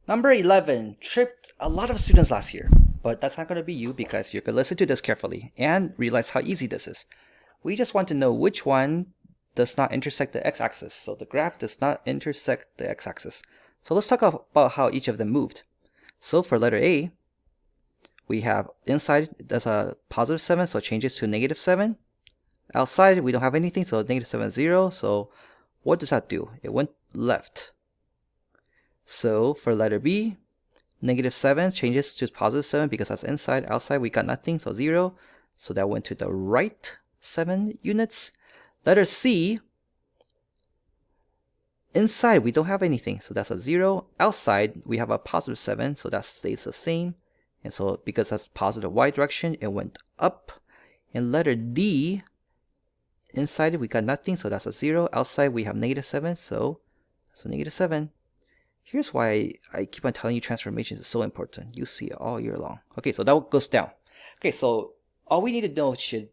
Number 11 tripped a lot of students last year, but that's not going to be you because you can listen to this carefully and realize how easy this is. We just want to know which one does not intersect the x-axis. So the graph does not intersect the x-axis. So let's talk about how each of them moved. So for letter A, we have inside there's a positive 7, so it changes to negative 7. Outside, we don't have anything, so negative 7 is 0. So what does that do? It went left. So for letter B, negative 7 changes to positive 7 because that's inside. Outside, we got nothing, so 0. So that went to the right 7 units. Letter C, inside, we don't have anything, so that's a 0. Outside, we have a positive 7, so that stays the same. And so because that's positive y direction, it went up. And letter D, inside we got nothing, so that's a 0. Outside we have negative 7, so that's a negative 7. Here's why I keep on telling you transformations is so important. You see it all year long. Okay, so that goes down. Okay, so all we need to know should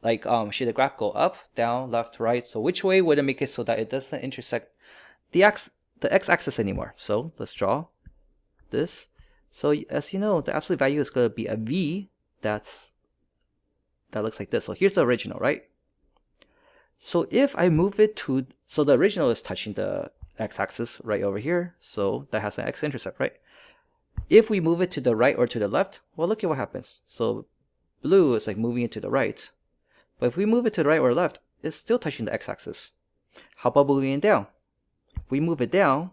the graph go up, down, left, right? So which way would it make it so that it doesn't intersect the x-axis anymore? So let's draw this. So as you know, the absolute value is going to be a v that looks like this. So here's the original, right? So if I move it to, so the original is touching the x-axis right over here, so that has an x-intercept, right? If we move it to the right or to the left, well, look at what happens. So blue is like moving it to the right, but if we move it to the right or left, it's still touching the x-axis. How about moving it down? If we move it down,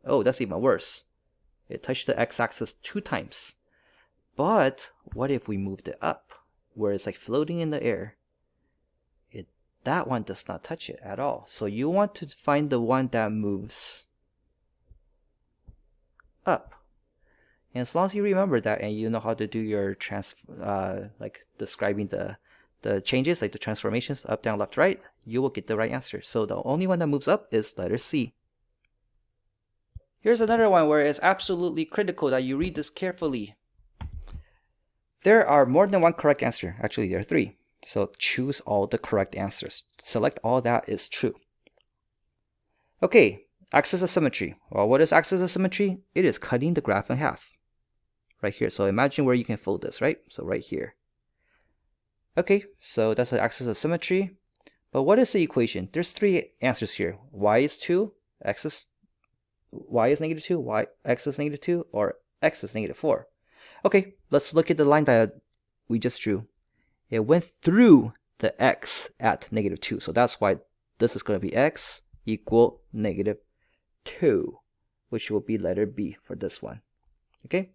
oh, that's even worse. It touched the x-axis 2 times. But what if we moved it up, where it's like floating in the air? That one does not touch it at all. So you want to find the one that moves up. And as long as you remember that and you know how to do your describing the changes, like the transformations up, down, left, right, you will get the right answer. So the only one that moves up is letter C. Here's another one where it's absolutely critical that you read this carefully. There are more than one correct answer. Actually, there are 3. So choose all the correct answers. Select all that is true. Okay, axis of symmetry. Well, what is axis of symmetry? It is cutting the graph in half. Right here. So imagine where you can fold this, right? So right here. Okay, so that's the axis of symmetry. But what is the equation? There's 3 answers here. Y is 2, y is negative 2, x is negative 2, or x is negative 4. Okay, let's look at the line that we just drew. It went through the x at negative 2. So that's why this is going to be x equal negative 2, which will be letter B for this one. Okay.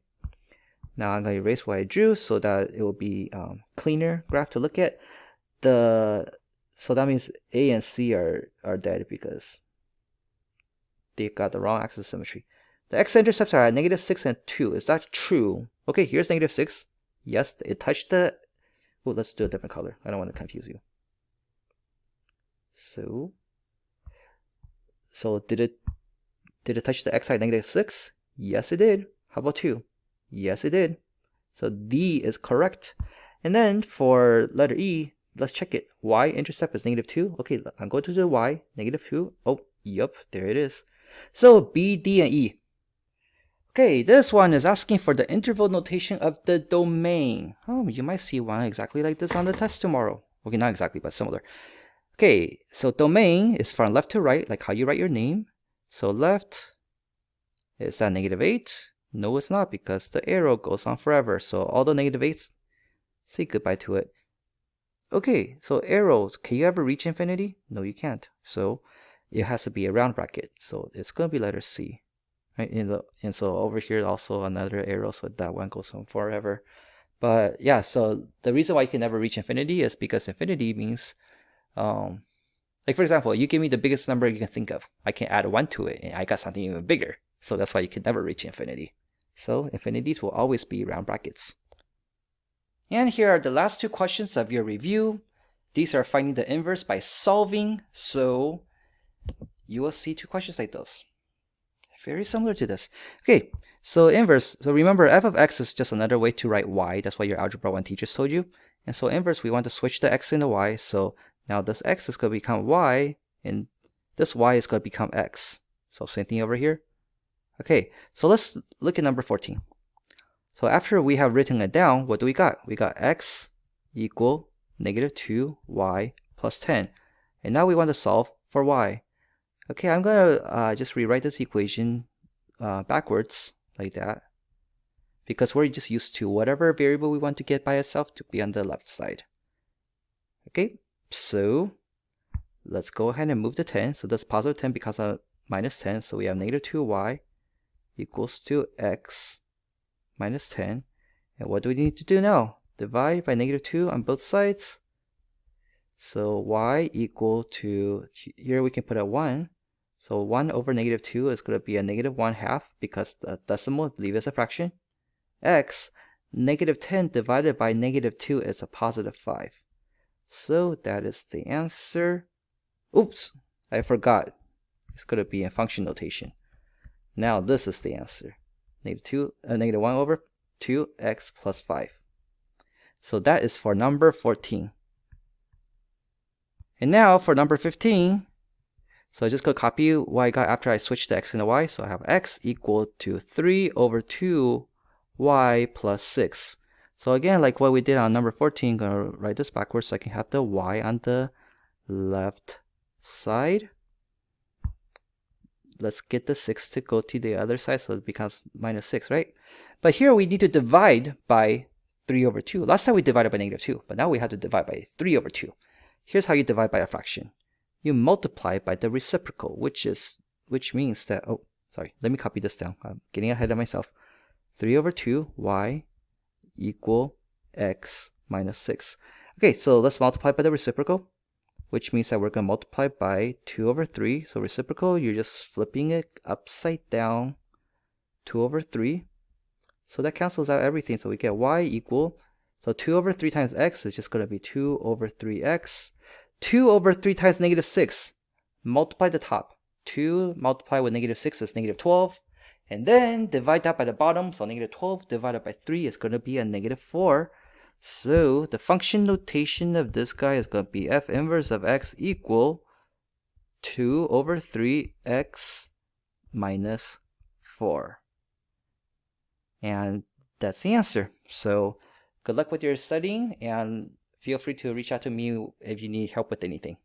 Now I'm going to erase what I drew so that it will be cleaner graph to look at. So that means A and C are dead because they got the wrong axis of symmetry. The x-intercepts are at negative 6 and 2. Is that true? Okay, here's negative 6. Yes, it touched the... Oh, let's do a different color. I don't want to confuse you. So did it touch the x at negative 6? Yes, it did. How about 2? Yes, it did. So D is correct. And then for letter E, let's check it. Y-intercept is negative 2. Okay, I'm going to the Y, negative 2. Oh, yup, there it is. So B, D, and E. Okay, this one is asking for the interval notation of the domain. Oh, you might see one exactly like this on the test tomorrow. Okay, not exactly, but similar. Okay, so domain is from left to right, like how you write your name. So left, is that negative 8? No, it's not, because the arrow goes on forever. So all the negative 8s, say goodbye to it. Okay, so arrows, can you ever reach infinity? No, you can't. So it has to be a round bracket. So it's going to be letter C. Right? And so over here also another arrow, so that one goes on forever. But yeah, so the reason why you can never reach infinity is because infinity means, like for example, you give me the biggest number you can think of. I can add 1 to it, and I got something even bigger. So that's why you can never reach infinity. So infinities will always be round brackets. And here are the last 2 questions of your review. These are finding the inverse by solving. So you will see 2 questions like those. Very similar to this. Okay, so inverse. So remember, f of x is just another way to write y. That's what your Algebra 1 teachers told you. And so inverse, we want to switch the x and the y. So now this x is going to become y, and this y is going to become x. So same thing over here. Okay, so let's look at number 14. So after we have written it down, what do we got? We got x equal negative 2y plus 10. And now we want to solve for y. Okay, I'm going to just rewrite this equation backwards like that, because we're just used to whatever variable we want to get by itself to be on the left side. Okay, so let's go ahead and move the 10. So that's positive 10 because of minus 10. So we have negative 2y equals to x minus 10. And what do we need to do now? Divide by negative 2 on both sides. So y equal to, here we can put a 1. So 1 over negative 2 is going to be a negative 1/2 because the decimal leave as a fraction. X, negative 10 divided by negative 2 is a positive 5. So that is the answer. Oops, I forgot. It's going to be in function notation. Now this is the answer. Negative 1 over 2x plus 5. So that is for number 14. And now for number 15, so I just go copy what I got after I switched the x and the y. So I have x equal to 3 over 2y plus 6. So again, like what we did on number 14, I'm going to write this backwards so I can have the y on the left side. Let's get the 6 to go to the other side, so it becomes minus 6, right? But here we need to divide by 3 over 2. Last time we divided by negative 2, but now we have to divide by 3 over 2. Here's how you divide by a fraction. You multiply by the reciprocal, which means that, oh, sorry, let me copy this down. I'm getting ahead of myself. 3 over 2 y equal x minus 6. Okay, so let's multiply by the reciprocal, which means that we're going to multiply by 2 over 3. So reciprocal, you're just flipping it upside down, 2 over 3. So that cancels out everything. So we get y equal, so 2 over 3 times x is just going to be 2 over 3x. 2 over 3 times negative 6. Multiply the top. 2 multiplied with negative 6 is negative 12. And then divide that by the bottom. So negative 12 divided by 3 is going to be a negative 4. So the function notation of this guy is going to be f inverse of x equal 2 over 3x minus 4. And that's the answer. So good luck with your studying, and feel free to reach out to me if you need help with anything.